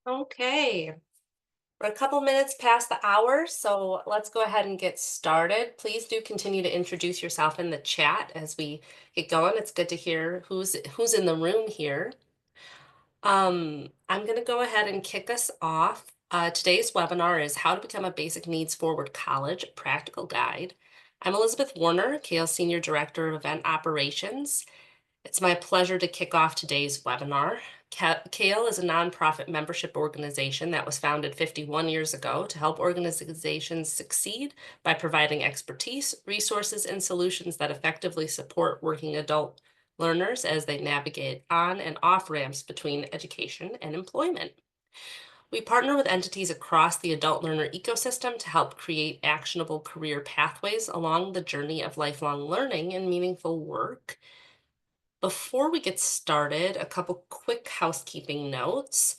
Okay, we're a couple minutes past the hour, so let's go ahead and get started. Please do continue to introduce yourself in the chat as we get going. It's good to hear who's in the room here. I'm going to go ahead and kick us off. Today's webinar is How to Become a Basic Needs Forward College Practical Guide. I'm Elizabeth Warner, Kale Senior Director of Event Operations. It's my pleasure to kick off today's webinar. CALE is a nonprofit membership organization that was founded 51 years ago to help organizations succeed by providing expertise, resources, and solutions that effectively support working adult learners as they navigate on and off ramps between education and employment. We partner with entities across the adult learner ecosystem to help create actionable career pathways along the journey of lifelong learning and meaningful work. Before we get started, a couple quick housekeeping notes.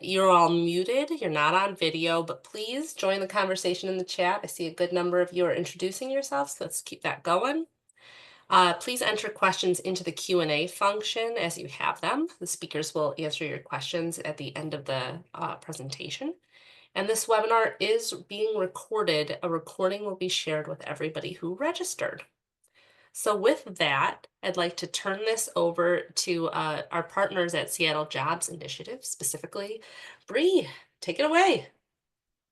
You're all muted, you're not on video, but please join the conversation in the chat. I see a good number of you are introducing yourselves, so let's keep that going. Please enter questions into the Q&A function as you have them. The speakers will answer your questions at the end of the presentation. And this webinar is being recorded. A recording will be shared with everybody who registered. So with that, I'd like to turn this over to our partners at Seattle Jobs Initiative, specifically Bree. Take it away.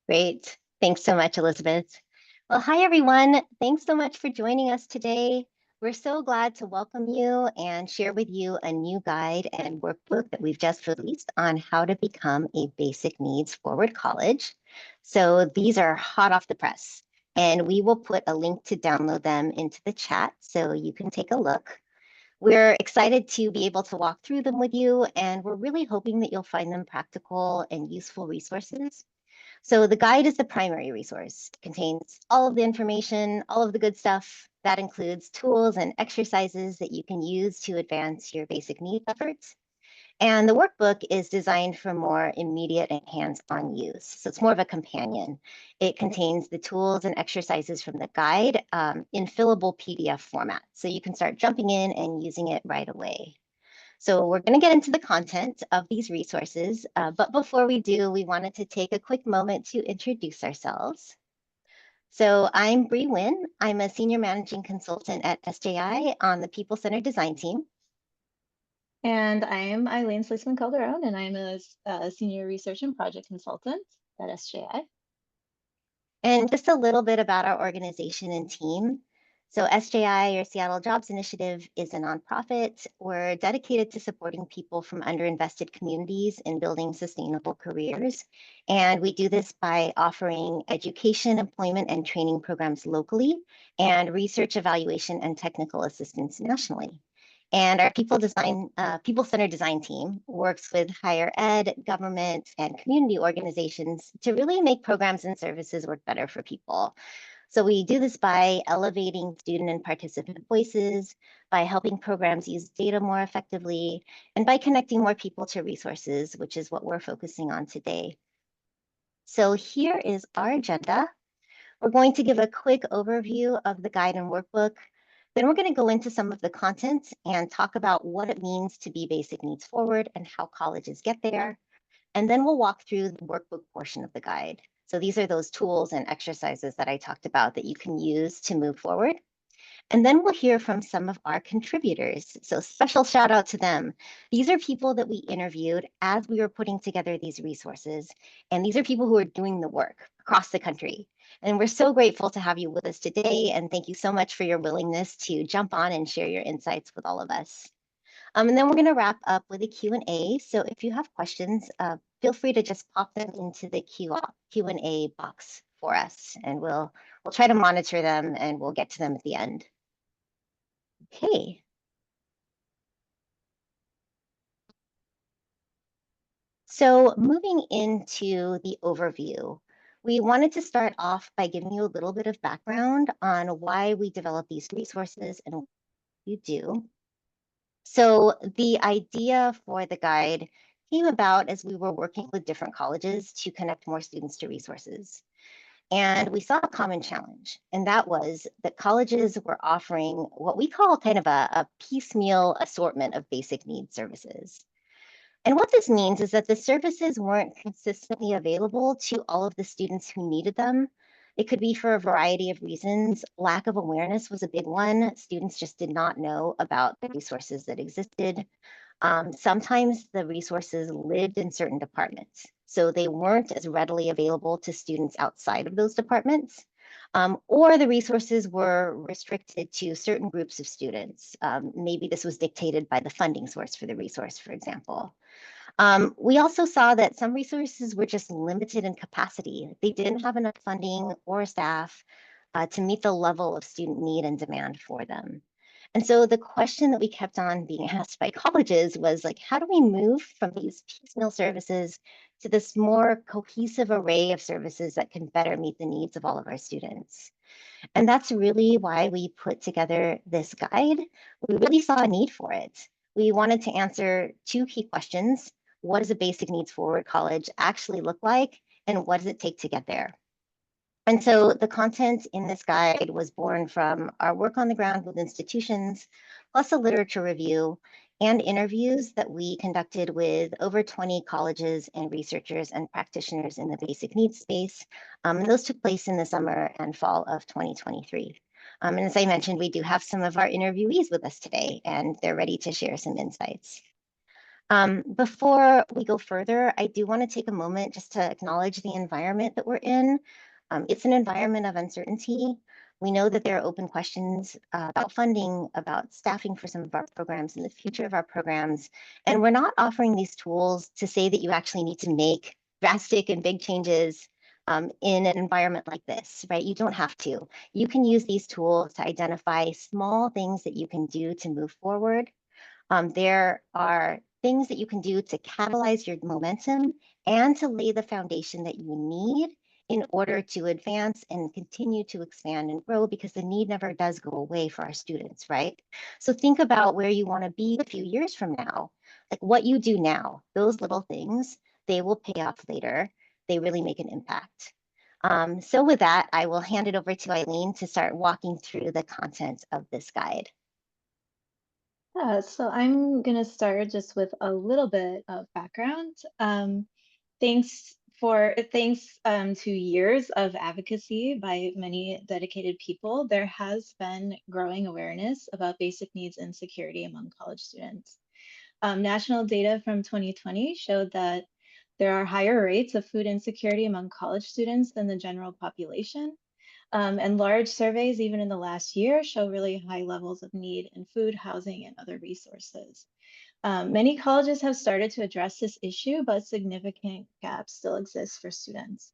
Great. Thanks so much, Elizabeth. Well, hi, everyone. Thanks so much for joining us today. We're so glad to welcome you and share with you a new guide and workbook that we've just released on how to become a basic needs forward college. So these are hot off the press, and we will put a link to download them into the chat so you can take a look. We're excited to be able to walk through them with you, and we're really hoping that you'll find them practical and useful resources. So the guide is the primary resource. It contains all of the information, all of the good stuff. That includes tools and exercises that you can use to advance your basic needs efforts. And the workbook is designed for more immediate and hands-on use. So it's more of a companion. It contains the tools and exercises from the guide in fillable PDF format. So you can start jumping in and using it right away. So we're going to get into the content of these resources, but before we do, we wanted to take a quick moment to introduce ourselves. So I'm Bree Wynn. I'm a senior managing consultant at SJI on the People Centered Design team. And I am Eileen Sleesman Calderon, and I'm a senior research and project consultant at SJI. And just a little bit about our organization and team. So SJI, or Seattle Jobs Initiative, is a nonprofit. We're dedicated to supporting people from underinvested communities in building sustainable careers. And we do this by offering education, employment, and training programs locally, and research evaluation and technical assistance nationally. And our people-centered design team works with higher ed, government, and community organizations to really make programs and services work better for people. So we do this by elevating student and participant voices, by helping programs use data more effectively, and by connecting more people to resources, which is what we're focusing on today. So here is our agenda. We're going to give a quick overview of the guide and workbook. Then we're going to go into some of the content and talk about what it means to be basic needs forward and how colleges get there. And then we'll walk through the workbook portion of the guide. So these are those tools and exercises that I talked about that you can use to move forward. And then we'll hear from some of our contributors. So special shout out to them. These are people that we interviewed as we were putting together these resources. And these are people who are doing the work across the country. And we're so grateful to have you with us today. And thank you so much for your willingness to jump on and share your insights with all of us. And then we're going to wrap up with a Q&A. So if you have questions, feel free to just pop them into the Q&A box for us. And we'll try to monitor them and we'll get to them at the end. Okay. So moving into the overview, we wanted to start off by giving you a little bit of background on why we develop these resources and what you do. So the idea for the guide came about as we were working with different colleges to connect more students to resources. And we saw a common challenge, and that was that colleges were offering what we call kind of a piecemeal assortment of basic needs services. And what this means is that the services weren't consistently available to all of the students who needed them. It could be for a variety of reasons. Lack of awareness was a big one. Students just did not know about the resources that existed. Sometimes the resources lived in certain departments, so they weren't as readily available to students outside of those departments. Or the resources were restricted to certain groups of students. Maybe this was dictated by the funding source for the resource, for example. We also saw that some resources were just limited in capacity. They didn't have enough funding or staff to meet the level of student need and demand for them. And so the question that we kept on being asked by colleges was like, how do we move from these piecemeal services to this more cohesive array of services that can better meet the needs of all of our students? And that's really why we put together this guide. We really saw a need for it. We wanted to answer two key questions. What does a basic needs forward college actually look like? And what does it take to get there? And so the content in this guide was born from our work on the ground with institutions, plus a literature review and interviews that we conducted with over 20 colleges and researchers and practitioners in the basic needs space. And those took place in the summer and fall of 2023. And as I mentioned, we do have some of our interviewees with us today, and they're ready to share some insights. Before we go further, I do want to take a moment just to acknowledge the environment that we're in. It's an environment of uncertainty. We know that there are open questions about funding, about staffing for some of our programs and the future of our programs. And we're not offering these tools to say that you actually need to make drastic and big changes in an environment like this, right? You don't have to. You can use these tools to identify small things that you can do to move forward. There are things that you can do to catalyze your momentum and to lay the foundation that you need in order to advance and continue to expand and grow, because the need never does go away for our students, right? So think about where you want to be a few years from now, like what you do now, those little things, they will pay off later. They really make an impact. So with that, I will hand it over to Eileen to start walking through the content of this guide. Yeah, so I'm going to start just with a little bit of background. Thanks to years of advocacy by many dedicated people, there has been growing awareness about basic needs and security among college students. National data from 2020 showed that there are higher rates of food insecurity among college students than the general population. And large surveys, even in the last year, show really high levels of need in food, housing, and other resources. Many colleges have started to address this issue, but significant gaps still exist for students.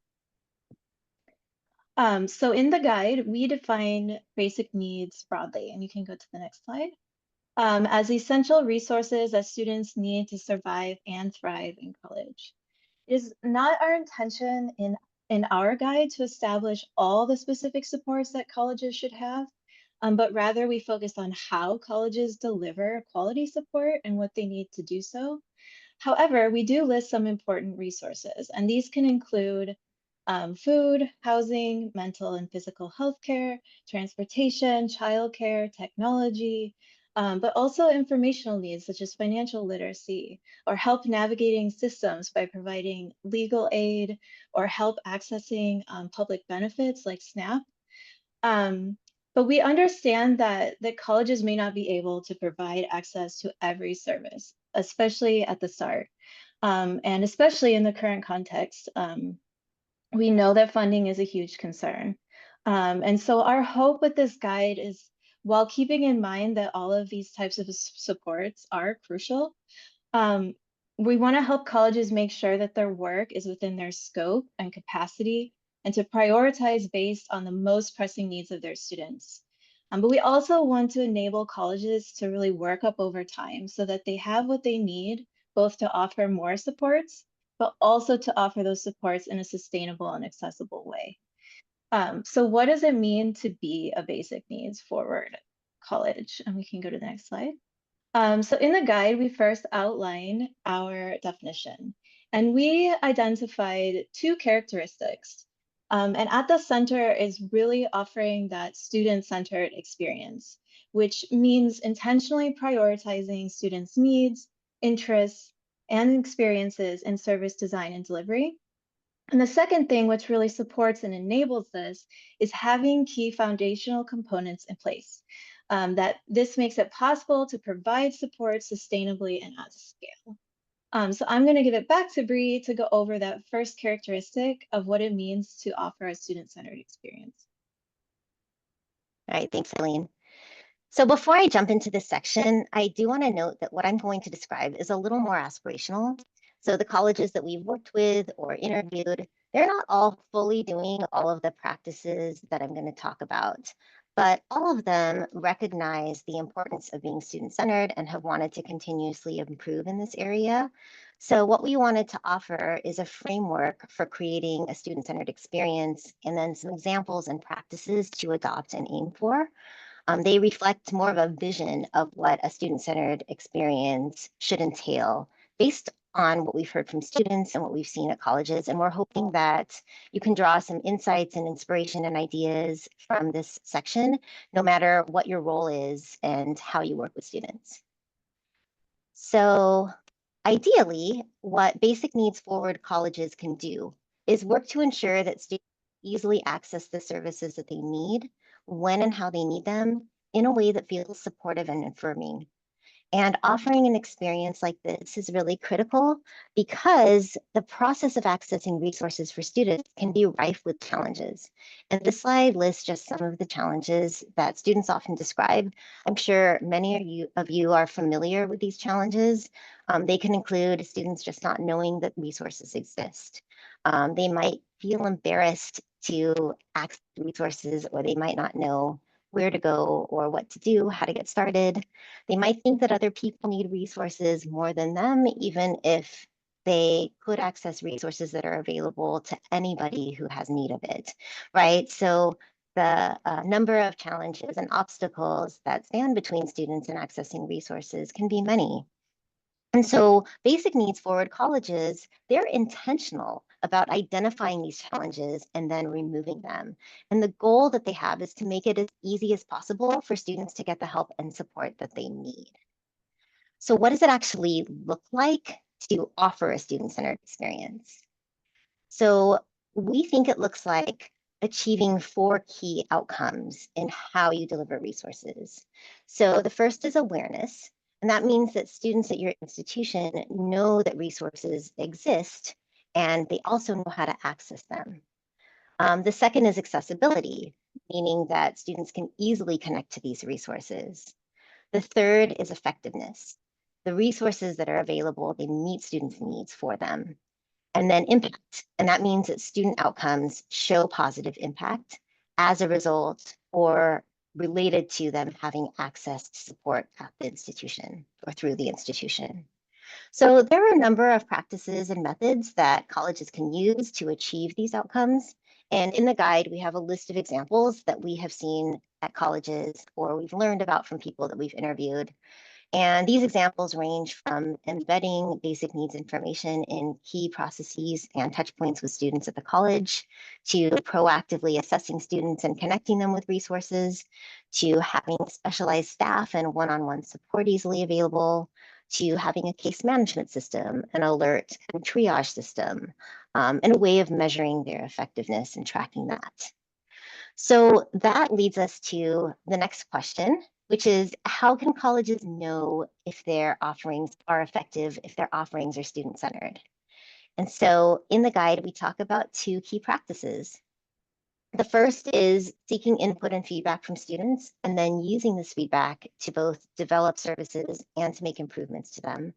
So in the guide, we define basic needs broadly, and you can go to the next slide, as essential resources that students need to survive and thrive in college. It is not our intention in our guide to establish all the specific supports that colleges should have, but rather we focus on how colleges deliver quality support and what they need to do so. However, we do list some important resources, and these can include food, housing, mental and physical health care, transportation, childcare, technology, but also informational needs such as financial literacy or help navigating systems by providing legal aid or help accessing public benefits like SNAP. But we understand that colleges may not be able to provide access to every service, especially at the start. And especially in the current context, we know that funding is a huge concern. And so our hope with this guide is, while keeping in mind that all of these types of supports are crucial, um, we want to help colleges make sure that their work is within their scope and capacity and to prioritize based on the most pressing needs of their students. But we also want to enable colleges to really work up over time so that they have what they need, both to offer more supports, but also to offer those supports in a sustainable and accessible way. So what does it mean to be a basic needs forward college? And we can go to the next slide. So in the guide, we first outline our definition, and we identified two characteristics. And at the center is really offering that student-centered experience, which means intentionally prioritizing students' needs, interests, and experiences in service design and delivery. And the second thing, which really supports and enables this, is having key foundational components in place. That this makes it possible to provide support sustainably and at scale. So I'm going to give it back to Bree to go over that first characteristic of what it means to offer a student-centered experience. All right, thanks, Eileen. So before I jump into this section, I do want to note that what I'm going to describe is a little more aspirational. So the colleges that we've worked with or interviewed, they're not all fully doing all of the practices that I'm going to talk about, but all of them recognize the importance of being student-centered and have wanted to continuously improve in this area. So what we wanted to offer is a framework for creating a student-centered experience and then some examples and practices to adopt and aim for. They reflect more of a vision of what a student-centered experience should entail based on what we've heard from students and what we've seen at colleges. And we're hoping that you can draw some insights and inspiration and ideas from this section, no matter what your role is and how you work with students. So ideally, what basic needs forward colleges can do is work to ensure that students easily access the services that they need, when and how they need them, in a way that feels supportive and affirming. And offering an experience like this is really critical because the process of accessing resources for students can be rife with challenges. And this slide lists just some of the challenges that students often describe. I'm sure many of you are familiar with these challenges. They can include students just not knowing that resources exist. They might feel embarrassed to access resources, or they might not know where to go or what to do, how to get started. They might think that other people need resources more than them, even if they could access resources that are available to anybody who has need of it, right? So the number of challenges and obstacles that stand between students and accessing resources can be many. And so basic needs forward colleges, they're intentional about identifying these challenges and then removing them. And the goal that they have is to make it as easy as possible for students to get the help and support that they need. So what does it actually look like to offer a student-centered experience? So we think it looks like achieving 4 key outcomes in how you deliver resources. So the first is awareness. And that means that students at your institution know that resources exist and they also know how to access them. The second is accessibility, meaning that students can easily connect to these resources. The third is effectiveness. The resources that are available, they meet students' needs for them. And then impact, and that means that student outcomes show positive impact as a result or related to them having access to support at the institution or through the institution. So there are a number of practices and methods that colleges can use to achieve these outcomes. And in the guide, we have a list of examples that we have seen at colleges or we've learned about from people that we've interviewed. And these examples range from embedding basic needs information in key processes and touch points with students at the college, to proactively assessing students and connecting them with resources, to having specialized staff and one-on-one support easily available, to having a case management system, an alert and triage system, and a way of measuring their effectiveness and tracking that. So that leads us to the next question, which is how can colleges know if their offerings are effective, if their offerings are student-centered? And so in the guide, we talk about 2 key practices. The first is seeking input and feedback from students, and then using this feedback to both develop services and to make improvements to them.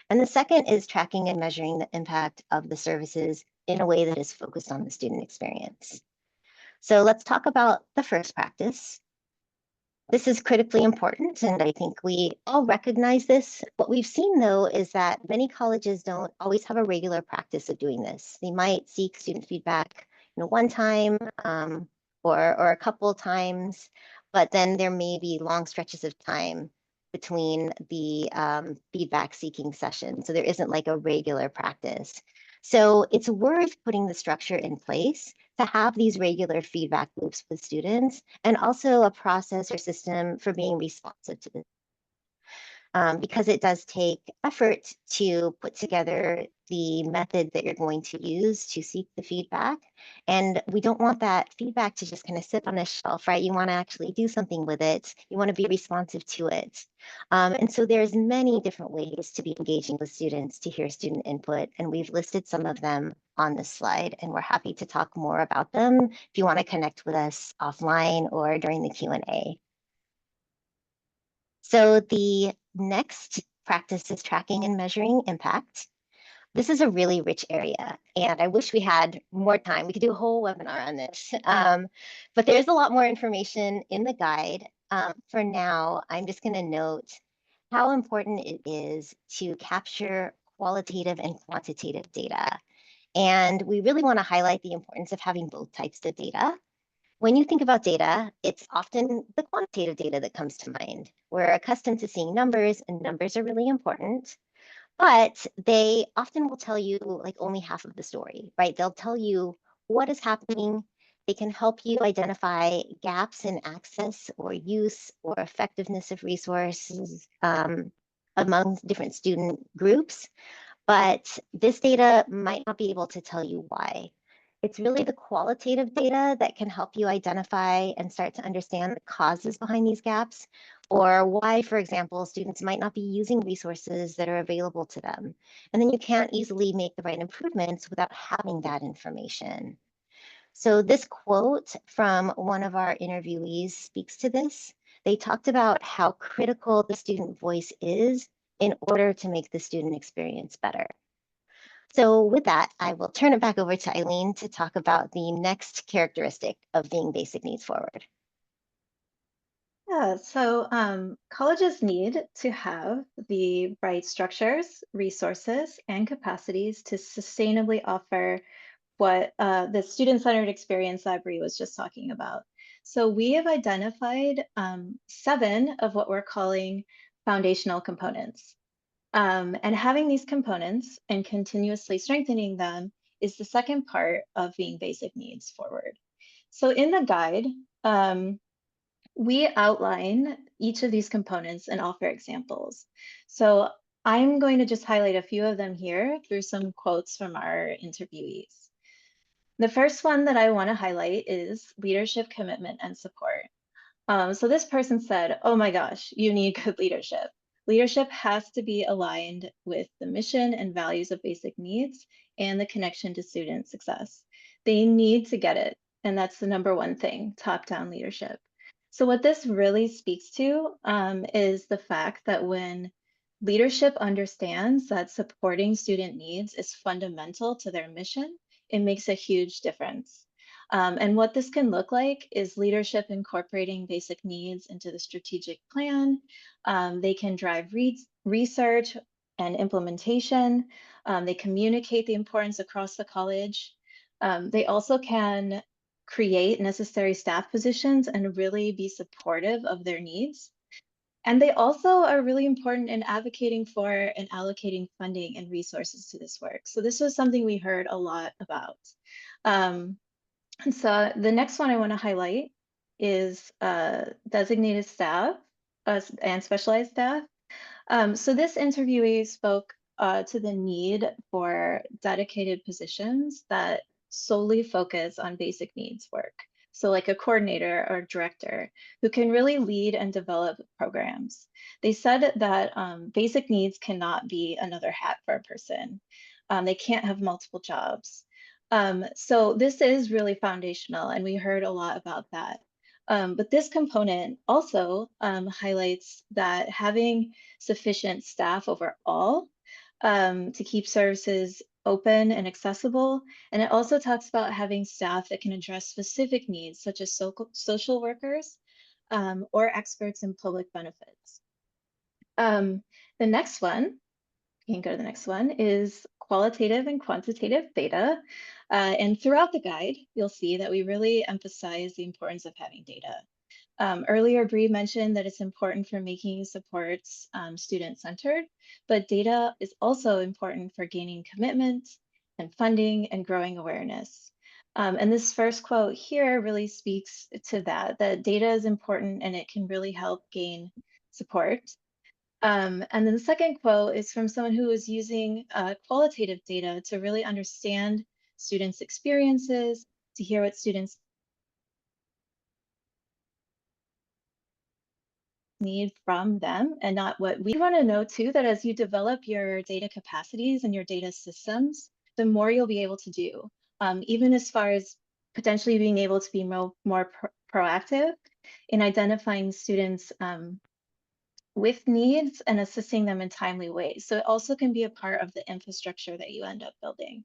And the second is tracking and measuring the impact of the services in a way that is focused on the student experience. So let's talk about the first practice. This is critically important, and I think we all recognize this. What we've seen, though, is that many colleges don't always have a regular practice of doing this. They might seek student feedback, one time or a couple times, but then there may be long stretches of time between the feedback seeking sessions. So there isn't like a regular practice. So it's worth putting the structure in place to have these regular feedback loops with students, and also a process or system for being responsive to this. because it does take effort to put together the method that you're going to use to seek the feedback. And we don't want that feedback to just kind of sit on a shelf, right? You want to actually do something with it. You want to be responsive to it. And so there's many different ways to be engaging with students to hear student input. And we've listed some of them on this slide, and we're happy to talk more about them if you want to connect with us offline or during the Q&A. So the next practice is tracking and measuring impact. This is a really rich area, and I wish we had more time. We could do a whole webinar on this, but there's a lot more information in the guide. For now, I'm just going to note how important it is to capture qualitative and quantitative data. And we really want to highlight the importance of having both types of data. When you think about data, it's often the quantitative data that comes to mind. We're accustomed to seeing numbers, and numbers are really important, but they often will tell you like only half of the story, right? They'll tell you what is happening. They can help you identify gaps in access or use or effectiveness of resources among different student groups, but this data might not be able to tell you why. It's really the qualitative data that can help you identify and start to understand the causes behind these gaps, or why, for example, students might not be using resources that are available to them. And then you can't easily make the right improvements without having that information. So this quote from one of our interviewees speaks to this. They talked about how critical the student voice is in order to make the student experience better. So with that, I will turn it back over to Eileen to talk about the next characteristic of being basic needs forward. Yeah, so colleges need to have the right structures, resources, and capacities to sustainably offer what the student-centered experience that Bree was just talking about. So we have identified 7 of what we're calling foundational components. And having these components and continuously strengthening them is the second part of being basic needs forward. So in the guide, we outline each of these components and offer examples. So I'm going to just highlight a few of them here through some quotes from our interviewees. The first one that I want to highlight is leadership, commitment, and support. So this person said, oh my gosh, you need good leadership. Leadership has to be aligned with the mission and values of basic needs and the connection to student success. They need to get it. And that's the number one thing, top-down leadership. So what this really speaks to is the fact that when leadership understands that supporting student needs is fundamental to their mission, it makes a huge difference. And what this can look like is leadership incorporating basic needs into the strategic plan. They can drive research and implementation. They communicate the importance across the college. They also can create necessary staff positions and really be supportive of their needs. And they also are really important in advocating for and allocating funding and resources to this work. So this was something we heard a lot about. And so the next one I want to highlight is designated staff and specialized staff. So this interviewee spoke to the need for dedicated positions that solely focus on basic needs work. So like a coordinator or director who can really lead and develop programs. They said that basic needs cannot be another hat for a person. They can't have multiple jobs. So this is really foundational, and we heard a lot about that. But this component also highlights that having sufficient staff overall to keep services open and accessible. And it also talks about having staff that can address specific needs, such as social workers or experts in public benefits. The next one, you can go to the next one, is qualitative and quantitative data. And throughout the guide, you'll see that we really emphasize the importance of having data. Earlier, Bree mentioned that it's important for making supports student-centered, but data is also important for gaining commitment and funding and growing awareness. And this first quote here really speaks to that data is important and it can really help gain support. And then the second quote is from someone who was using qualitative data to really understand students' experiences, to hear what students need from them and not what we want to know too, that as you develop your data capacities and your data systems, the more you'll be able to do, even as far as potentially being able to be more proactive in identifying students with needs and assisting them in timely ways. So it also can be a part of the infrastructure that you end up building.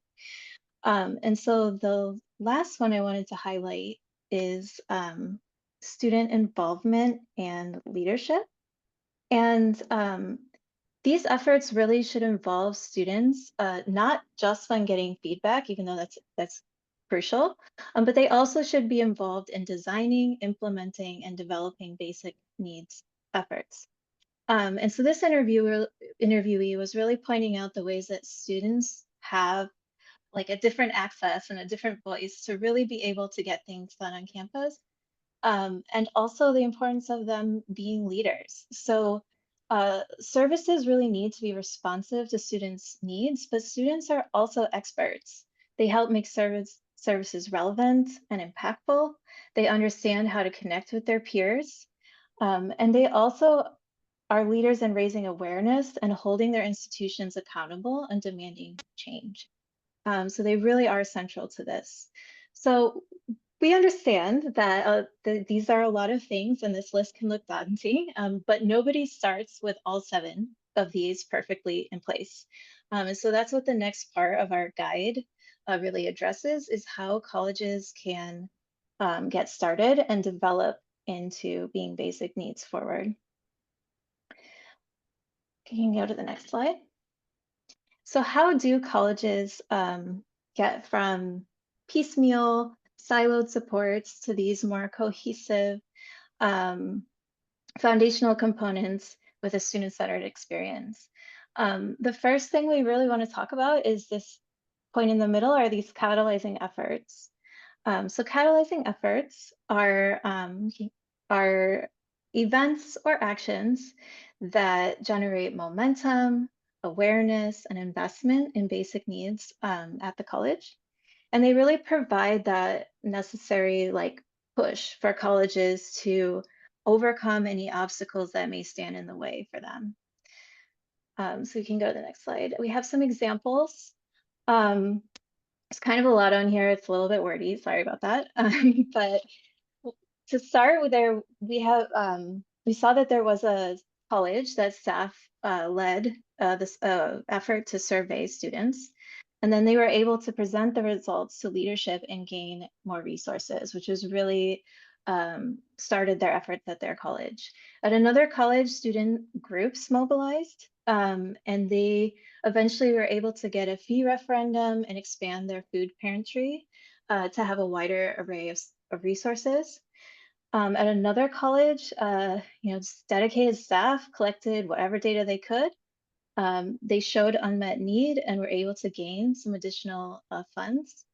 And so the last one I wanted to highlight is student involvement and leadership. And these efforts really should involve students, not just when getting feedback, even though that's crucial, but they also should be involved in designing, implementing, and developing basic needs efforts. And so this interviewee was really pointing out the ways that students have like a different access and a different voice to really be able to get things done on campus. And also the importance of them being leaders. So services really need to be responsive to students' needs, but students are also experts. They help make services relevant and impactful. They understand how to connect with their peers. And they also are leaders in raising awareness and holding their institutions accountable and demanding change. So they really are central to this. So we understand that these are a lot of things and this list can look daunting, but nobody starts with all 7 of these perfectly in place. And so that's what the next part of our guide really addresses, is how colleges can get started and develop into being basic needs forward. Can you go to the next slide? So how do colleges get from piecemeal, siloed supports to these more cohesive foundational components with a student-centered experience? The first thing we really want to talk about is this point in the middle, are these catalyzing efforts. So catalyzing efforts are events or actions that generate momentum, awareness, and investment in basic needs at the college. And they really provide that necessary like push for colleges to overcome any obstacles that may stand in the way for them. So we can go to the next slide. We have some examples. It's kind of a lot on here. It's a little bit wordy. Sorry about that. But to start with, we saw that there was a college that staff led this effort to survey students, and then they were able to present the results to leadership and gain more resources, which was really started their efforts at their college. At another college, student groups mobilized, and they eventually were able to get a fee referendum and expand their food pantry to have a wider array of resources. At another college, dedicated staff collected whatever data they could. They showed unmet need and were able to gain some additional funds.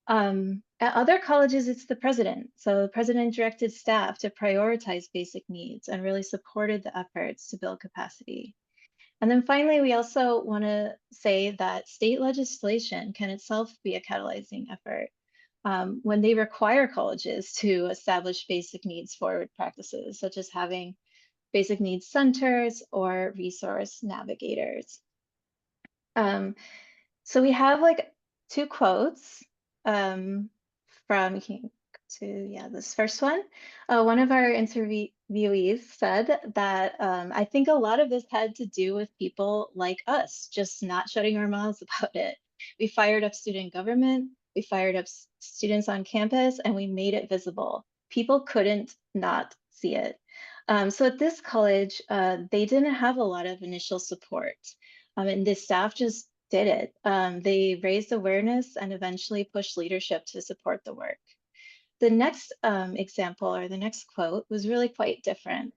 At other colleges, it's the president. So the president directed staff to prioritize basic needs and really supported the efforts to build capacity. And then finally, we also want to say that state legislation can itself be a catalyzing effort when they require colleges to establish basic needs forward practices, such as having basic needs centers or resource navigators. So we have like 2 quotes from this first one. One of our interviewees said that I think a lot of this had to do with people like us just not shutting our mouths about it. We fired up student government, we fired up students on campus, and we made it visible. People couldn't not see it. So at this college, they didn't have a lot of initial support, and the staff just did it. They raised awareness and eventually pushed leadership to support the work. The next example, or the next quote, was really quite different.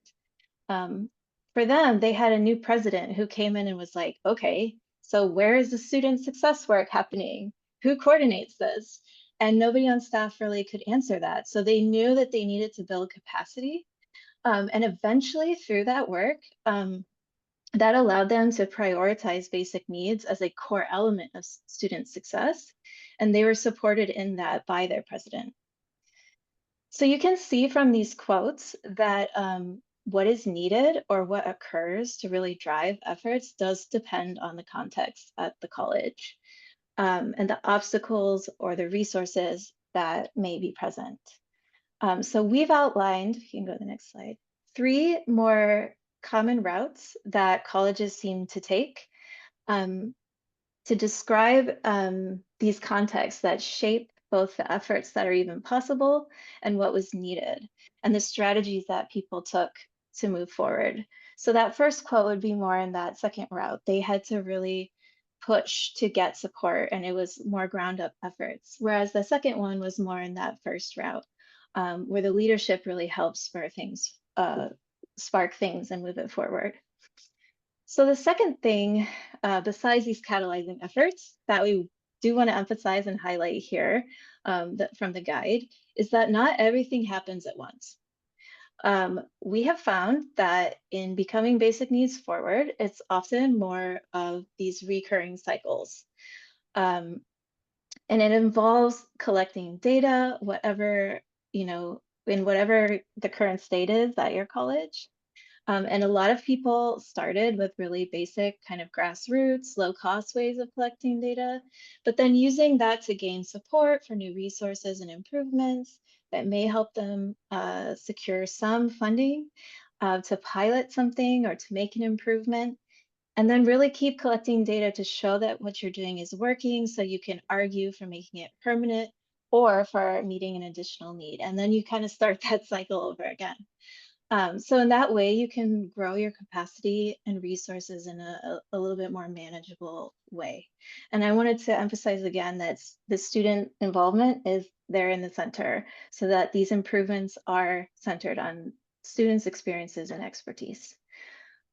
For them, they had a new president who came in and was like, okay, so where is the student success work happening? Who coordinates this? And nobody on staff really could answer that. So they knew that they needed to build capacity. And eventually through that work, that allowed them to prioritize basic needs as a core element of student success, and they were supported in that by their president. So you can see from these quotes that what is needed or what occurs to really drive efforts does depend on the context at the college and the obstacles or the resources that may be present. So we've outlined, you can go to the next slide, 3 more common routes that colleges seem to take to describe these contexts that shape both the efforts that are even possible and what was needed, and the strategies that people took to move forward. So that first quote would be more in that second route. They had to really push to get support, and it was more ground up efforts. Whereas the second one was more in that first route, where the leadership really helps spur things, spark things and move it forward. So the second thing, besides these catalyzing efforts that we do want to emphasize and highlight here from the guide, is that not everything happens at once. We have found that in becoming basic needs forward, it's often more of these recurring cycles. And it involves collecting data, whatever, in whatever the current state is at your college. And a lot of people started with really basic kind of grassroots, low cost ways of collecting data, but then using that to gain support for new resources and improvements that may help them secure some funding to pilot something or to make an improvement. And then really keep collecting data to show that what you're doing is working so you can argue for making it permanent or for meeting an additional need. And then you kind of start that cycle over again. So in that way, you can grow your capacity and resources in a little bit more manageable way. And I wanted to emphasize again that the student involvement is there in the center so that these improvements are centered on students' experiences and expertise.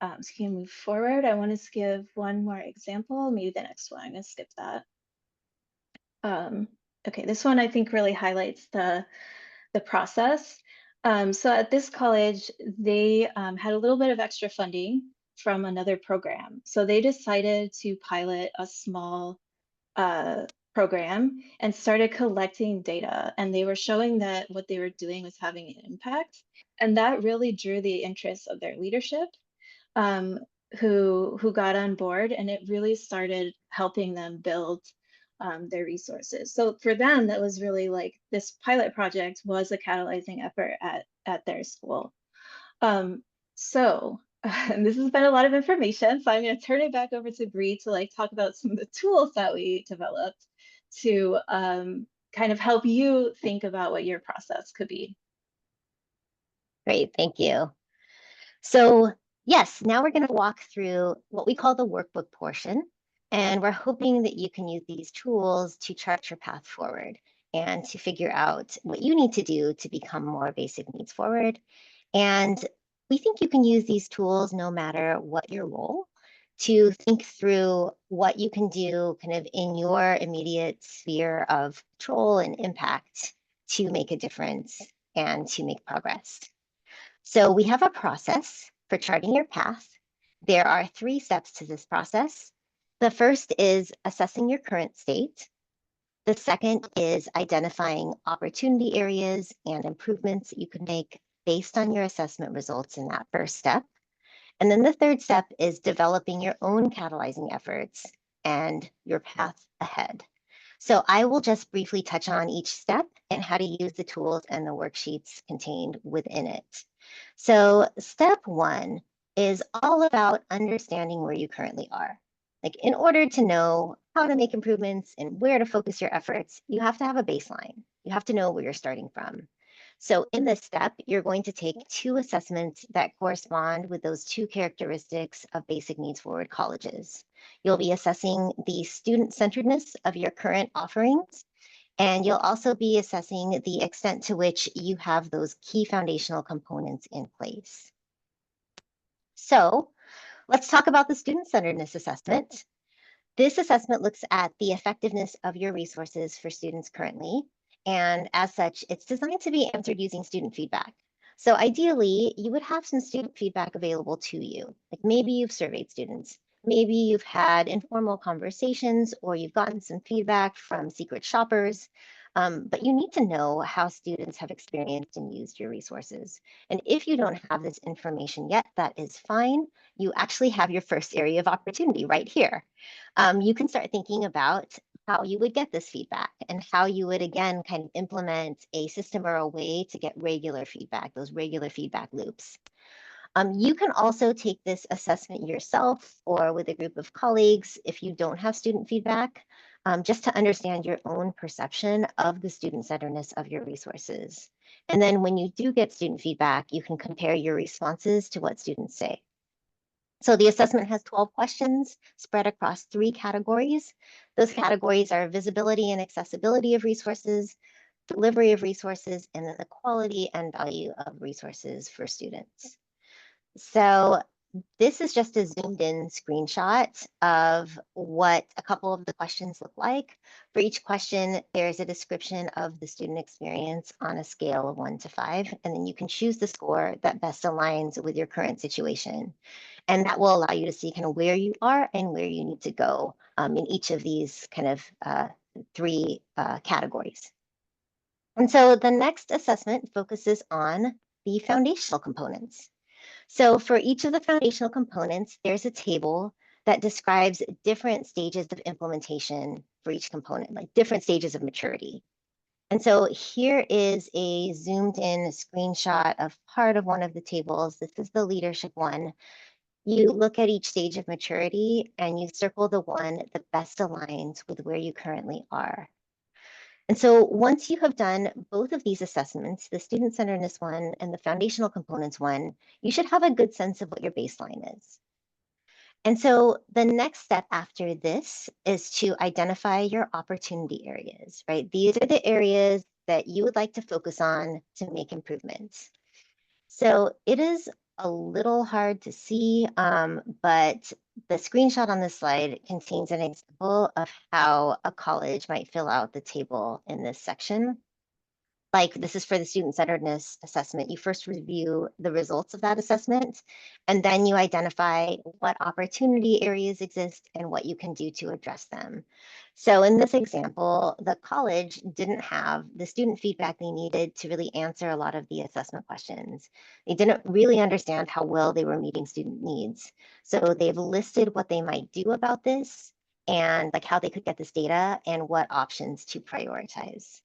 So you can move forward. I want to give one more example, maybe the next one. I'm going to skip that. Okay, this one I think really highlights the process. So at this college, they had a little bit of extra funding from another program. So they decided to pilot a small program and started collecting data. And they were showing that what they were doing was having an impact. And that really drew the interest of their leadership, who got on board, and it really started helping them build their resources. So for them, that was really like this pilot project was a catalyzing effort at their school. And this has been a lot of information, so I'm going to turn it back over to Bree to talk about some of the tools that we developed to kind of help you think about what your process could be. Great, thank you. So yes, now we're going to walk through what we call the workbook portion. And we're hoping that you can use these tools to chart your path forward and to figure out what you need to do to become more basic needs forward. And we think you can use these tools no matter what your role to think through what you can do kind of in your immediate sphere of control and impact to make a difference and to make progress. So we have a process for charting your path. There are 3 steps to this process. The first is assessing your current state. The second is identifying opportunity areas and improvements that you can make based on your assessment results in that first step. And then the third step is developing your own catalyzing efforts and your path ahead. So I will just briefly touch on each step and how to use the tools and the worksheets contained within it. So step 1 is all about understanding where you currently are. Like, in order to know how to make improvements and where to focus your efforts, you have to have a baseline. You have to know where you're starting from. So in this step, you're going to take 2 assessments that correspond with those 2 characteristics of basic needs forward colleges. You'll be assessing the student-centeredness of your current offerings, and you'll also be assessing the extent to which you have those key foundational components in place. So let's talk about the student-centeredness assessment. This assessment looks at the effectiveness of your resources for students currently. And as such, it's designed to be answered using student feedback. So ideally, you would have some student feedback available to you. Like maybe you've surveyed students, maybe you've had informal conversations, or you've gotten some feedback from secret shoppers. But you need to know how students have experienced and used your resources. And if you don't have this information yet, that is fine. You actually have your first area of opportunity right here. You can start thinking about how you would get this feedback and how you would, again, kind of implement a system or a way to get regular feedback, those regular feedback loops. You can also take this assessment yourself or with a group of colleagues if you don't have student feedback, just to understand your own perception of the student-centeredness of your resources. And then when you do get student feedback, you can compare your responses to what students say. So the assessment has 12 questions spread across 3 categories. Those categories are visibility and accessibility of resources, delivery of resources, and then the quality and value of resources for students. So this is just a zoomed in screenshot of what a couple of the questions look like. For each question, there's a description of the student experience on a scale of 1 to 5, and then you can choose the score that best aligns with your current situation. And that will allow you to see kind of where you are and where you need to go in each of these kind of 3 categories. And so the next assessment focuses on the foundational components. So for each of the foundational components, there's a table that describes different stages of implementation for each component, like different stages of maturity. And so here is a zoomed in screenshot of part of one of the tables. This is the leadership one. You look at each stage of maturity and you circle the one that best aligns with where you currently are. And so once you have done both of these assessments, the student-centeredness one and the foundational components one, you should have a good sense of what your baseline is. And so the next step after this is to identify your opportunity areas, right? These are the areas that you would like to focus on to make improvements. So it is a little hard to see, but the screenshot on this slide contains an example of how a college might fill out the table in this section. Like this is for the student-centeredness assessment. You first review the results of that assessment, and then you identify what opportunity areas exist and what you can do to address them. So in this example, the college didn't have the student feedback they needed to really answer a lot of the assessment questions. They didn't really understand how well they were meeting student needs. So they've listed what they might do about this and like how they could get this data and what options to prioritize.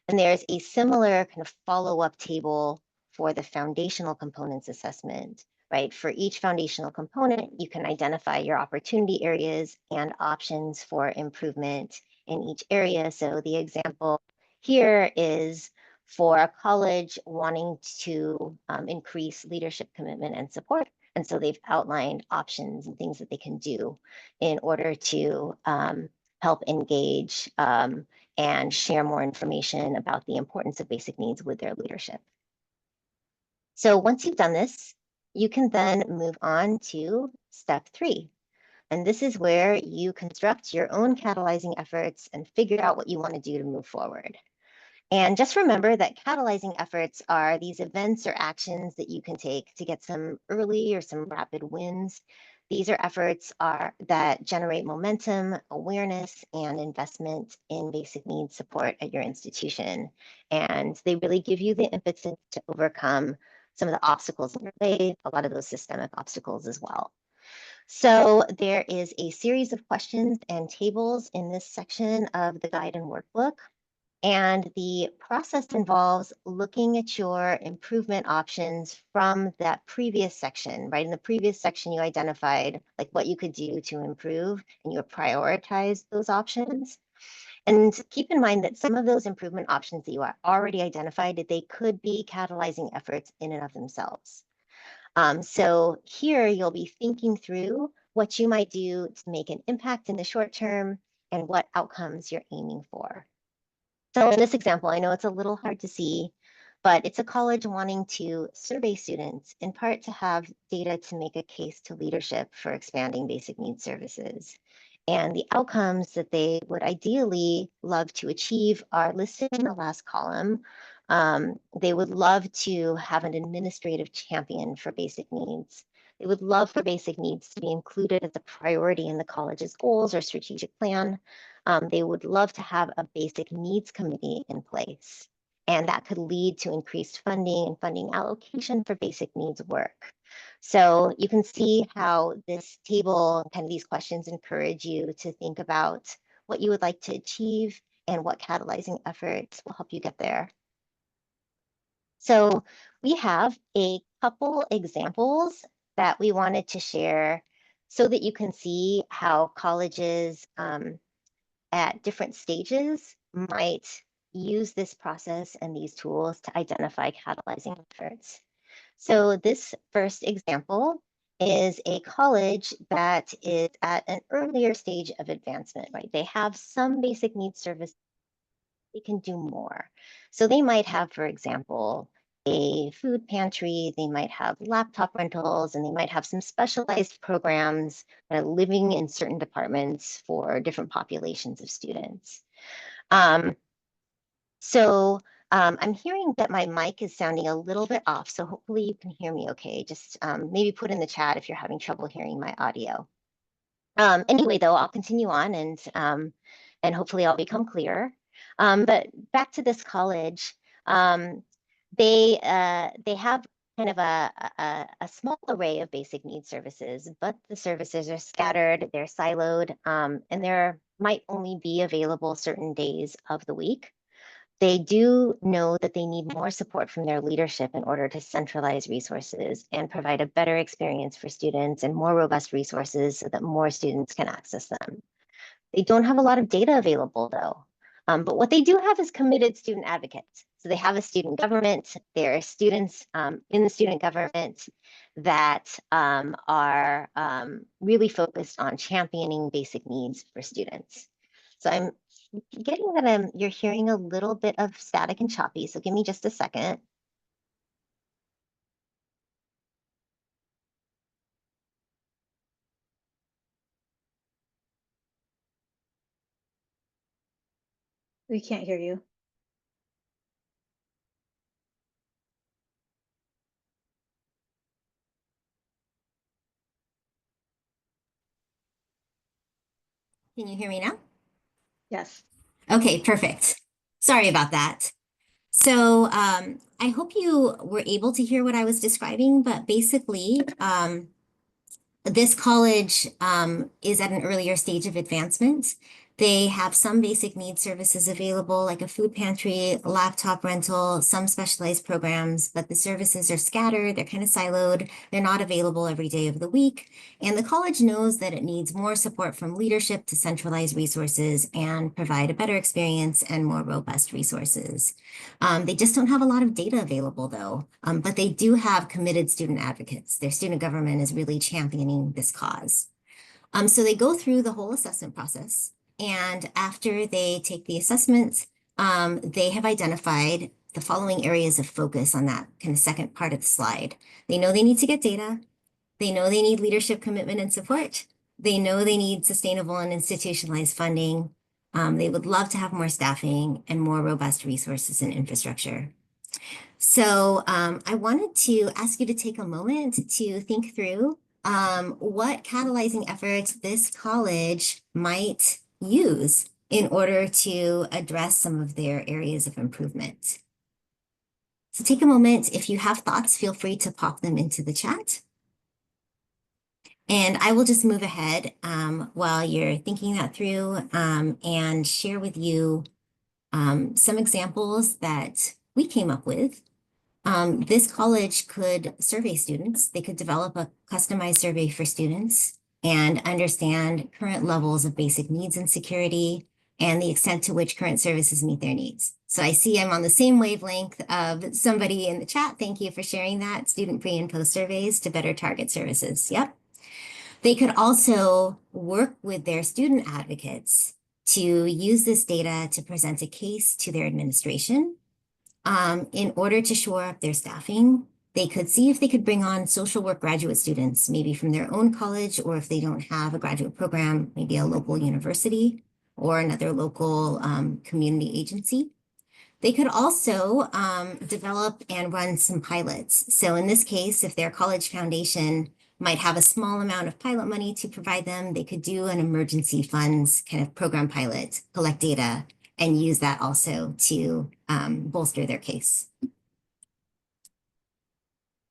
And there's a similar kind of follow-up table for the foundational components assessment, right? For each foundational component, you can identify your opportunity areas and options for improvement in each area. So the example here is for a college wanting to increase leadership commitment and support. And so they've outlined options and things that they can do in order to help engage and share more information about the importance of basic needs with their leadership. So once you've done this, you can then move on to step 3. And this is where you construct your own catalyzing efforts and figure out what you want to do to move forward. And just remember that catalyzing efforts are these events or actions that you can take to get some early or some rapid wins. These are efforts that generate momentum, awareness, and investment in basic needs support at your institution. And they really give you the impetus to overcome some of the obstacles in your way, a lot of those systemic obstacles as well. So there is a series of questions and tables in this section of the guide and workbook. And the process involves looking at your improvement options from that previous section, right? In the previous section, you identified like what you could do to improve and you prioritize those options. And keep in mind that some of those improvement options that you are already identified, that they could be catalyzing efforts in and of themselves. So here you'll be thinking through what you might do to make an impact in the short term and what outcomes you're aiming for. So in this example, I know it's a little hard to see, but it's a college wanting to survey students in part to have data to make a case to leadership for expanding basic needs services. And the outcomes that they would ideally love to achieve are listed in the last column. They would love to have an administrative champion for basic needs. They would love for basic needs to be included as a priority in the college's goals or strategic plan. They would love to have a basic needs committee in place, and that could lead to increased funding and funding allocation for basic needs work. So you can see how this table, kind of these questions, encourage you to think about what you would like to achieve and what catalyzing efforts will help you get there. So we have a couple examples that we wanted to share so that you can see how colleges at different stages might use this process and these tools to identify catalyzing efforts. So this first example is a college that is at an earlier stage of advancement, right? They have some basic needs service, they can do more. So they might have, for example, a food pantry, they might have laptop rentals, and they might have some specialized programs living in certain departments for different populations of students. I'm hearing that my mic is sounding a little bit off, so hopefully you can hear me okay. Just maybe put in the chat if you're having trouble hearing my audio. Anyway, though, I'll continue on and hopefully I'll become clearer. But back to this college, they have kind of a small array of basic needs services, but the services are scattered, they're siloed, and there might only be available certain days of the week. They do know that they need more support from their leadership in order to centralize resources and provide a better experience for students and more robust resources so that more students can access them. They don't have a lot of data available though, but what they do have is committed student advocates. So they have a student government, there are students in the student government that are really focused on championing basic needs for students. So I'm getting that you're hearing a little bit of static and choppy, so give me just a second. We can't hear you. Can you hear me now? Yes. Okay, perfect. Sorry about that. So I hope you were able to hear what I was describing, but basically, this college is at an earlier stage of advancement. They have some basic needs services available, like a food pantry, laptop rental, some specialized programs, but the services are scattered, they're kind of siloed, they're not available every day of the week. And the college knows that it needs more support from leadership to centralize resources and provide a better experience and more robust resources. They just don't have a lot of data available though, but they do have committed student advocates. Their student government is really championing this cause. So they go through the whole assessment process, and after they take the assessment, they have identified the following areas of focus on that kind of second part of the slide. They know they need to get data. They know they need leadership commitment and support. They know they need sustainable and institutionalized funding. They would love to have more staffing and more robust resources and infrastructure. So I wanted to ask you to take a moment to think through what catalyzing efforts this college might use in order to address some of their areas of improvement. So take a moment. If you have thoughts, feel free to pop them into the chat. And I will just move ahead while you're thinking that through and share with you some examples that we came up with. This college could survey students. They could develop a customized survey for students and understand current levels of basic needs and security and the extent to which current services meet their needs. So I see I'm on the same wavelength of somebody in the chat. Thank you for sharing that. Student pre and post surveys to better target services. Yep. They could also work with their student advocates to use this data to present a case to their administration. In order to shore up their staffing, they could see if they could bring on social work graduate students, maybe from their own college, or if they don't have a graduate program, maybe a local university or another local community agency. They could also develop and run some pilots. So in this case, if their college foundation might have a small amount of pilot money to provide them, they could do an emergency funds kind of program pilot, collect data, and use that also to bolster their case.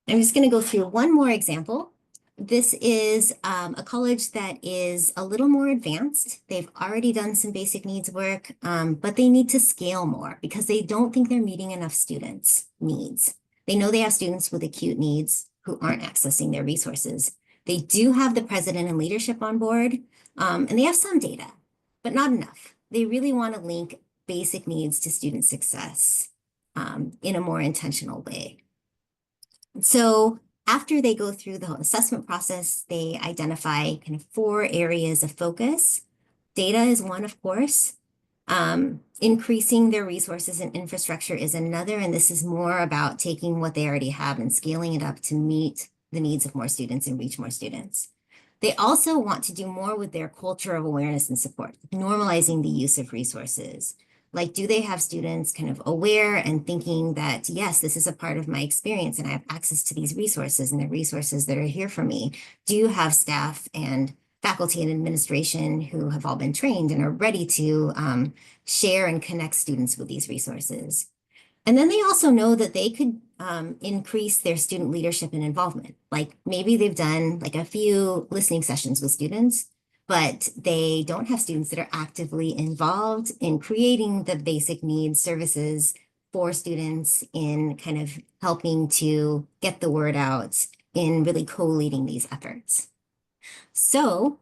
I'm just going to go through one more example. This is a college that is a little more advanced. They've already done some basic needs work, but they need to scale more because they don't think they're meeting enough students' needs. They know they have students with acute needs who aren't accessing their resources. They do have the president and leadership on board, and they have some data, but not enough. They really want to link basic needs to student success in a more intentional way. So after they go through the whole assessment process, they identify kind of 4 areas of focus. Data is one, of course. Increasing their resources and infrastructure is another, and this is more about taking what they already have and scaling it up to meet the needs of more students and reach more students. They also want to do more with their culture of awareness and support, normalizing the use of resources. Like, do they have students kind of aware and thinking that, yes, this is a part of my experience and I have access to these resources and the resources that are here for me? Do you have staff and faculty and administration who have all been trained and are ready to share and connect students with these resources? And then they also know that they could increase their student leadership and involvement. Like maybe they've done like a few listening sessions with students, but they don't have students that are actively involved in creating the basic needs services for students in kind of helping to get the word out in really co-leading these efforts. So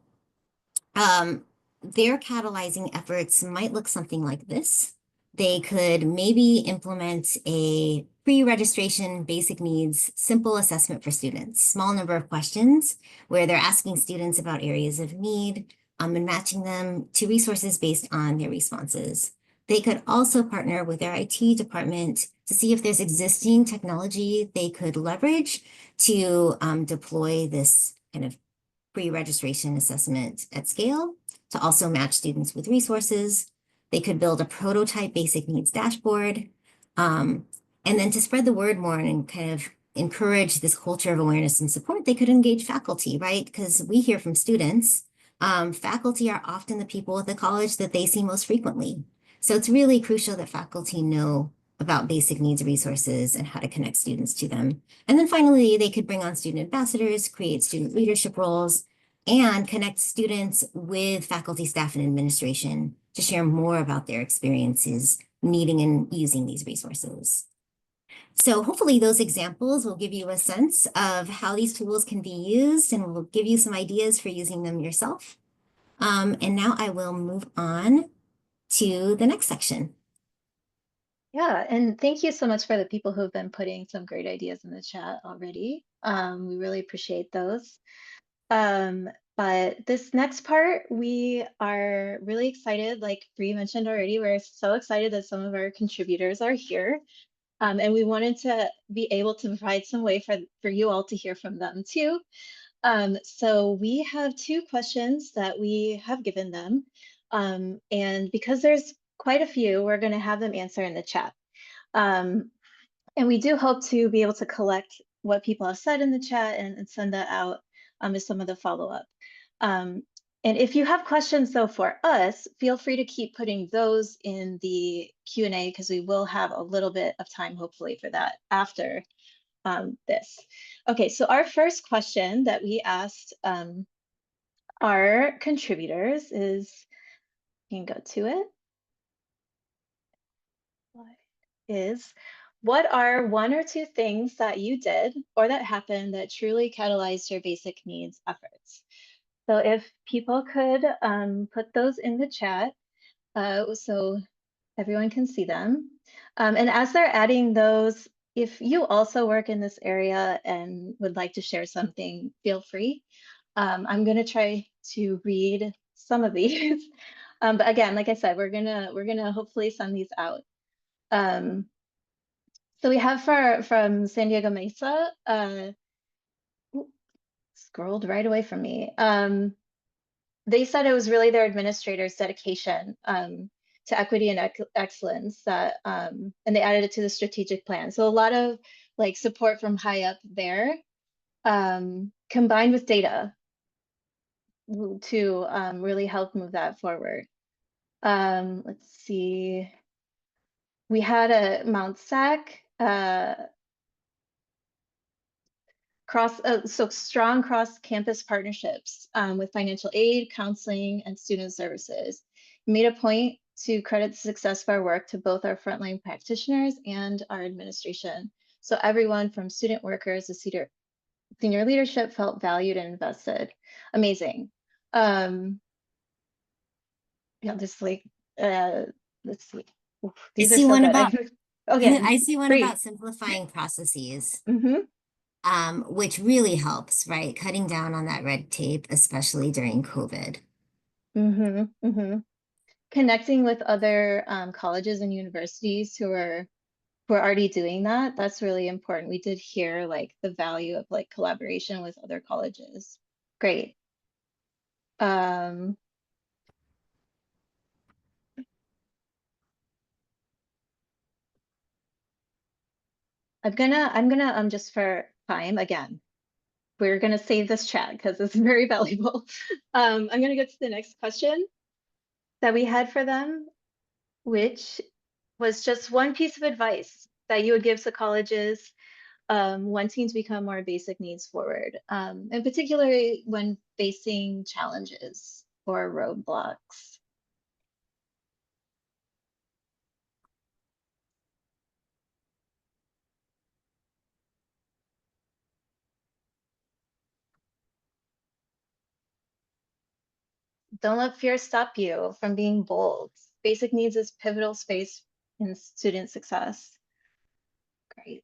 their catalyzing efforts might look something like this. They could maybe implement a pre-registration basic needs simple assessment for students, small number of questions where they're asking students about areas of need and matching them to resources based on their responses. They could also partner with their IT department to see if there's existing technology they could leverage to deploy this kind of pre-registration assessment at scale to also match students with resources. They could build a prototype basic needs dashboard. And then to spread the word more and kind of encourage this culture of awareness and support, they could engage faculty, right? Because we hear from students, faculty are often the people at the college that they see most frequently. So it's really crucial that faculty know about basic needs resources and how to connect students to them. And then finally, they could bring on student ambassadors, create student leadership roles, and connect students with faculty, staff, and administration to share more about their experiences needing and using these resources. So hopefully those examples will give you a sense of how these tools can be used and will give you some ideas for using them yourself. And now I will move on to the next section. Yeah, and thank you so much for the people who have been putting some great ideas in the chat already. We really appreciate those. But this next part, we are really excited, like Bree mentioned already, we're so excited that some of our contributors are here. And we wanted to be able to provide some way for you all to hear from them too. So we have 2 questions that we have given them. And because there's quite a few, we're going to have them answer in the chat. And we do hope to be able to collect what people have said in the chat and send that out as some of the follow-up. And if you have questions though for us, feel free to keep putting those in the Q&A because we will have a little bit of time hopefully for that after this. Okay, so our first question that we asked our contributors is, you can go to it, is what are 1 or 2 things that you did or that happened that truly catalyzed your basic needs efforts? So if people could put those in the chat so everyone can see them. And as they're adding those, if you also work in this area and would like to share something, feel free. I'm going to try to read some of these. But again, like I said, we're gonna hopefully send these out. So we have from San Diego Mesa, scrolled right away from me. They said it was really their administrator's dedication to equity and excellence that, and they added it to the strategic plan. So a lot of like support from high up there, combined with data to really help move that forward. Let's see. We had a Mount SAC so strong cross-campus partnerships with financial aid, counseling, and student services. We made a point to credit the success of our work to both our frontline practitioners and our administration. So everyone from student workers to senior leadership felt valued and invested. Amazing. Yeah, just like, let's see. Oof, these I are see so one good. about Okay, I see one great. about simplifying processes, Mm-hmm. which really helps, right? Cutting down on that red tape, especially during COVID. Mm-hmm. Mm-hmm. Connecting with other colleges and universities who are already doing that, that's really important. We did hear like the value of like collaboration with other colleges. Great. I'm gonna just for time again, we're gonna save this chat because it's very valuable. I'm gonna go to the next question that we had for them, which was just one piece of advice that you would give to colleges wanting to become more basic needs forward, and particularly when facing challenges or roadblocks. Don't let fear stop you from being bold. Basic needs is pivotal space in student success. Great.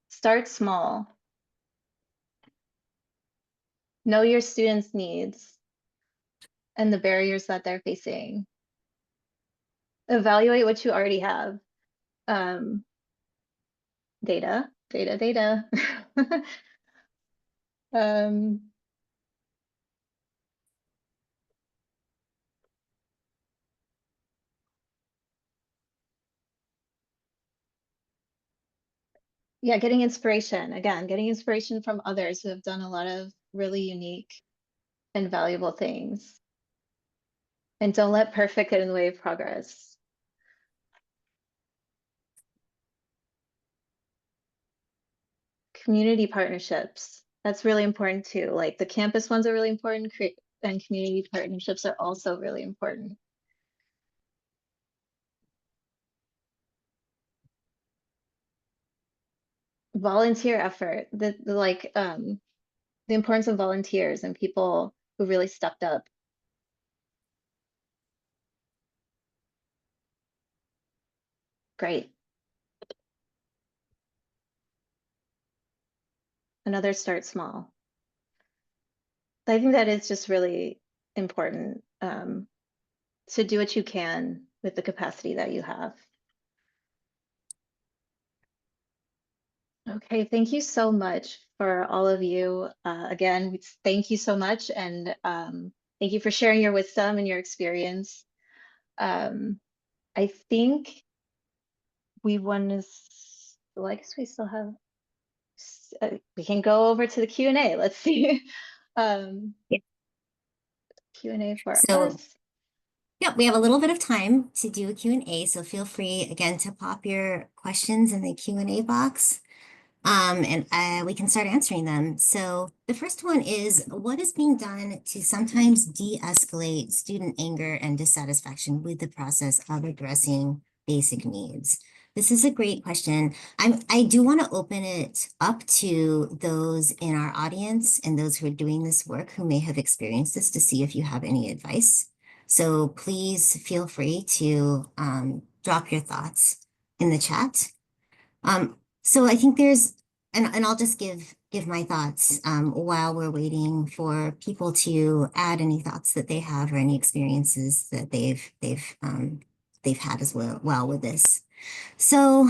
Start small. Know your students' needs and the barriers that they're facing. Evaluate what you already have. Data, data, data. Yeah, getting inspiration. Again, getting inspiration from others who have done a lot of really unique and valuable things. And don't let perfect get in the way of progress. Community partnerships. That's really important too. Like the campus ones are really important, and community partnerships are also really important. Volunteer effort, the importance of volunteers and people who really stepped up. Great. Another start small. I think that is just really important, to do what you can with the capacity that you have. Okay, thank you so much for all of you. Again, thank you so much, and thank you for sharing your wisdom and your experience. I think we want to, well, I guess we still have, we can go over to the Q&A. Let's see. Yeah. Q&A for So, us. yeah, we have a little bit of time to do a Q&A, so feel free again to pop your questions in the Q&A box. And we can start answering them. So the first one is, what is being done to sometimes de-escalate student anger and dissatisfaction with the process of addressing basic needs? This is a great question. I do want to open it up to those in our audience and those who are doing this work who may have experienced this to see if you have any advice. So please feel free to drop your thoughts in the chat. So I think there's, and I'll just give my thoughts while we're waiting for people to add any thoughts that they have or any experiences that they've had as well with this. So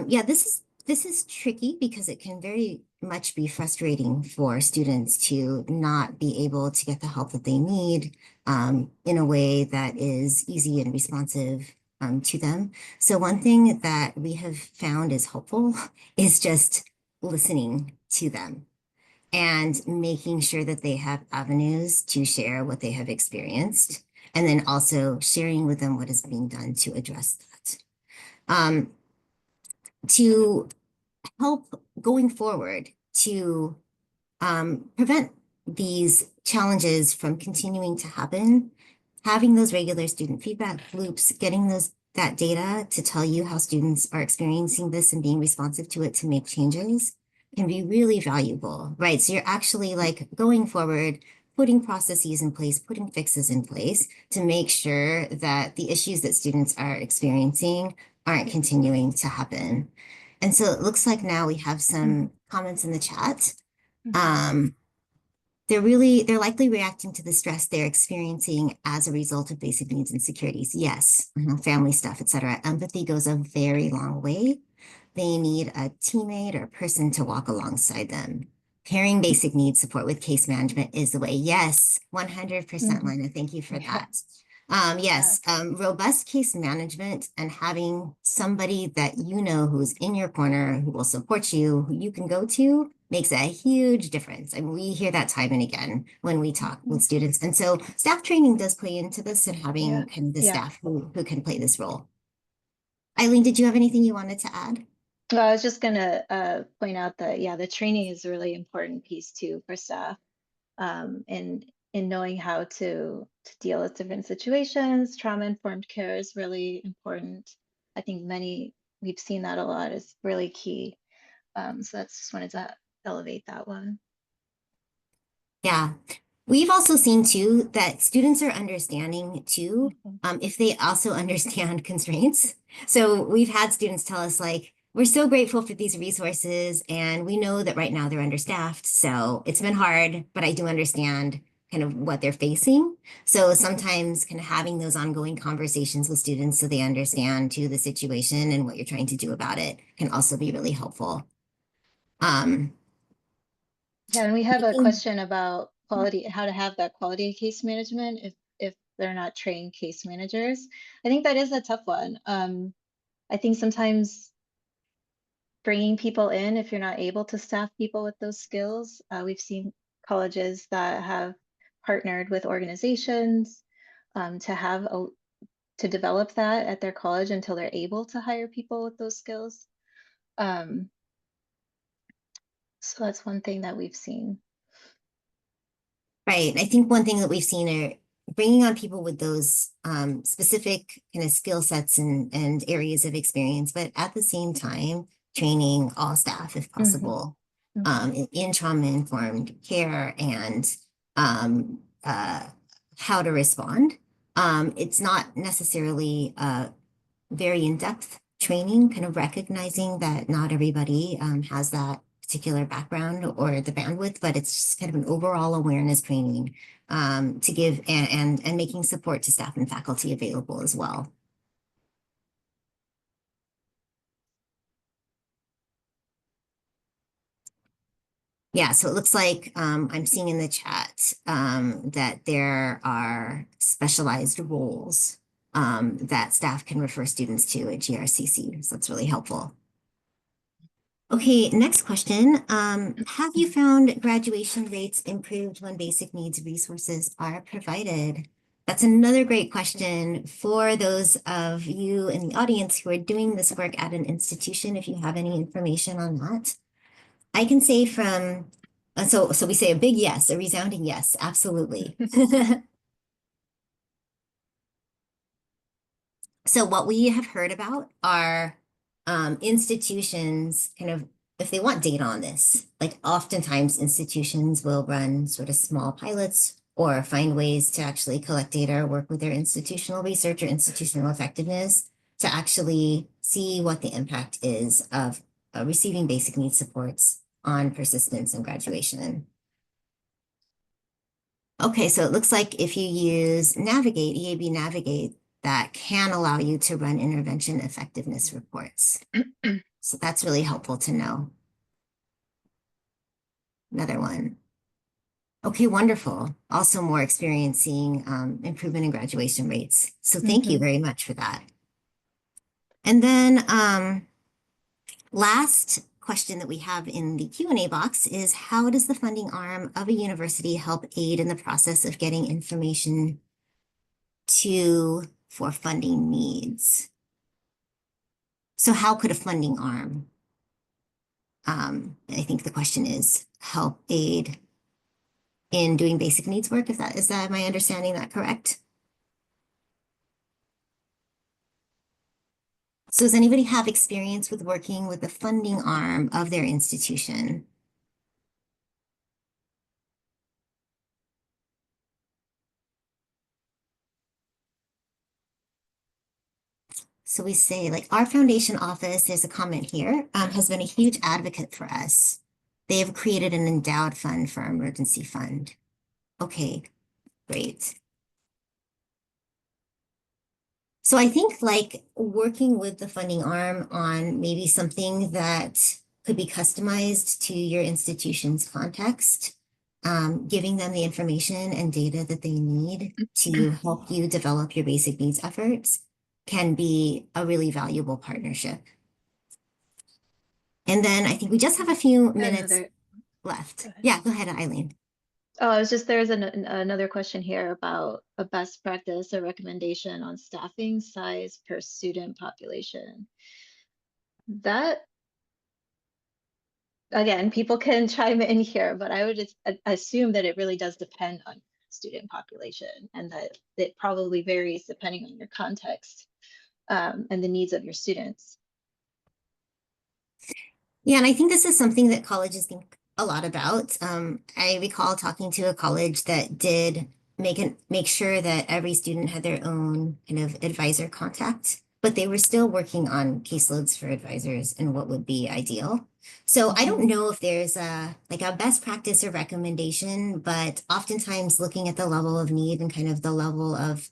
yeah, this is This is tricky because it can very much be frustrating for students to not be able to get the help that they need in a way that is easy and responsive to them. So one thing that we have found is helpful is just listening to them and making sure that they have avenues to share what they have experienced, and then also sharing with them what is being done to address that. To help going forward to prevent these challenges from continuing to happen, having those regular student feedback loops, getting that data to tell you how students are experiencing this and being responsive to it to make changes can be really valuable, right? So you're actually like going forward, putting processes in place, putting fixes in place to make sure that the issues that students are experiencing aren't continuing to happen. And so it looks like now we have some comments in the chat. They're likely reacting to the stress they're experiencing as a result of basic needs insecurities. Yes, family stuff, etc. Empathy goes a very long way. They need a teammate or a person to walk alongside them. Pairing basic needs support with case management is the way. Yes, 100%, Lina. Thank you for that. Yes, robust case management and having somebody that you know who's in your corner, who will support you, who you can go to, makes a huge difference. And we hear that time and again when we talk with students. And so staff training does play into this and having kind of the staff who can play this role. Eileen, did you have anything you wanted to add? Well, I was just gonna point out that, yeah, the training is a really important piece too for staff in knowing how to deal with different situations. Trauma-informed care is really important. I think we've seen that a lot is really key. So that's just wanted to elevate that one. Yeah. We've also seen too that students are understanding too, if they also understand constraints. So we've had students tell us like, we're so grateful for these resources and we know that right now they're understaffed. So it's been hard, but I do understand kind of what they're facing. So sometimes kind of having those ongoing conversations with students so they understand too the situation and what you're trying to do about it can also be really helpful. Yeah, and we have a question about quality, how to have that quality case management if they're not trained case managers. I think that is a tough one. I think sometimes bringing people in, if you're not able to staff people with those skills, we've seen colleges that have partnered with organizations to develop that at their college until they're able to hire people with those skills. So that's one thing that we've seen. Right. I think one thing that we've seen are bringing on people with those specific kind of skill sets and areas of experience, but at the same time, training all staff if possible in trauma-informed care and how to respond. It's not necessarily very in-depth training, kind of recognizing that not everybody has that particular background or the bandwidth, but it's just kind of an overall awareness training to give and making support to staff and faculty available as well. Yeah, so it looks like I'm seeing in the chat that there are specialized roles that staff can refer students to at GRCC. So that's really helpful. Okay, next question. Have you found graduation rates improved when basic needs resources are provided? That's another great question for those of you in the audience who are doing this work at an institution, if you have any information on that. I can say from, so we say a big yes, a resounding yes, absolutely. So what we have heard about are institutions kind of, if they want data on this, like oftentimes institutions will run sort of small pilots or find ways to actually collect data or work with their institutional research or institutional effectiveness to actually see what the impact is of receiving basic needs supports on persistence and graduation. Okay, so it looks like if you use Navigate, EAB Navigate, that can allow you to run intervention effectiveness reports. So that's really helpful to know. Another one. Okay, wonderful. Also more experiencing improvement in graduation rates. So thank you Mhm. very much for that. And then last question that we have in the Q&A box is, how does the funding arm of a university help aid in the process of getting information for funding needs? So how could a funding arm, I think the question is, help aid in doing basic needs work? Is that my understanding that correct? So does anybody have experience with working with the funding arm of their institution? So we say, like, our foundation office, there's a comment here, has been a huge advocate for us. They have created an endowed fund for our emergency fund. Okay, great. So I think like working with the funding arm on maybe something that could be customized to your institution's context, giving them the information and data that they need to help you develop your basic needs efforts can be a really valuable partnership. And then I think we just have a few minutes Another, left. go ahead. Yeah, go ahead, Eileen. Oh, it's just there's another question here about a best practice or recommendation on staffing size per student population. That, again, people can chime in here, but I would just assume that it really does depend on student population and that it probably varies depending on your context and the needs of your students. Yeah, and I think this is something that colleges think a lot about. I recall talking to a college that did make sure that every student had their own kind of advisor contact, but they were still working on caseloads for advisors and what would be ideal. So I don't know if there's a like a best practice or recommendation, but oftentimes looking at the level of need and kind of the level of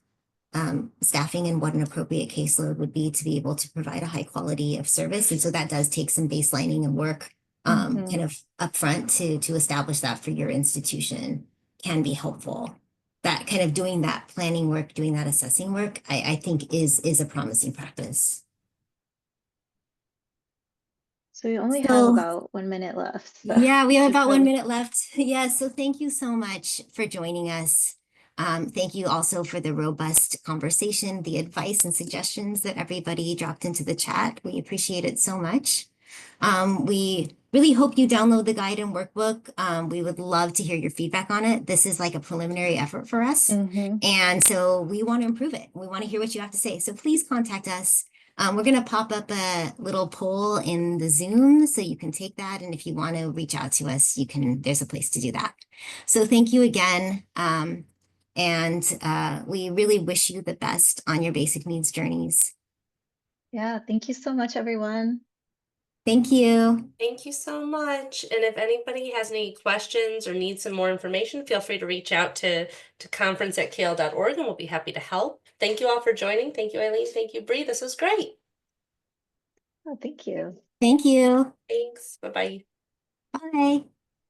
staffing and what an appropriate caseload would be to be able to provide a high quality of service. And so that does take some baselining and work kind of upfront to establish that for your institution can be helpful. That kind of doing that planning work, doing that assessing work, I think is a promising practice. So we only have So about 1 minute left. So yeah, we have should about 1 probably- minute left. Yeah, so thank you so much for joining us. Thank you also for the robust conversation, the advice and suggestions that everybody dropped into the chat. We appreciate it so much. We really hope you download the guide and workbook. We would love to hear your feedback on it. This is like a preliminary effort for us. And so we want to improve it. We want to hear what you have to say. So please contact us. We're going to pop up a little poll in the Zoom so you can take that. And if you want to reach out to us, there's a place to do that. So thank you again. And we really wish you the best on your basic needs journeys. Yeah, thank you so much, everyone. Thank you. Thank you so much. And if anybody has any questions or needs some more information, feel free to reach out to conference@kale.org and we'll be happy to help. Thank you all for joining. Thank you, Eileen. Thank you, Bree. This was great. Oh, thank you. Thank you. Thanks. Bye-bye. Bye.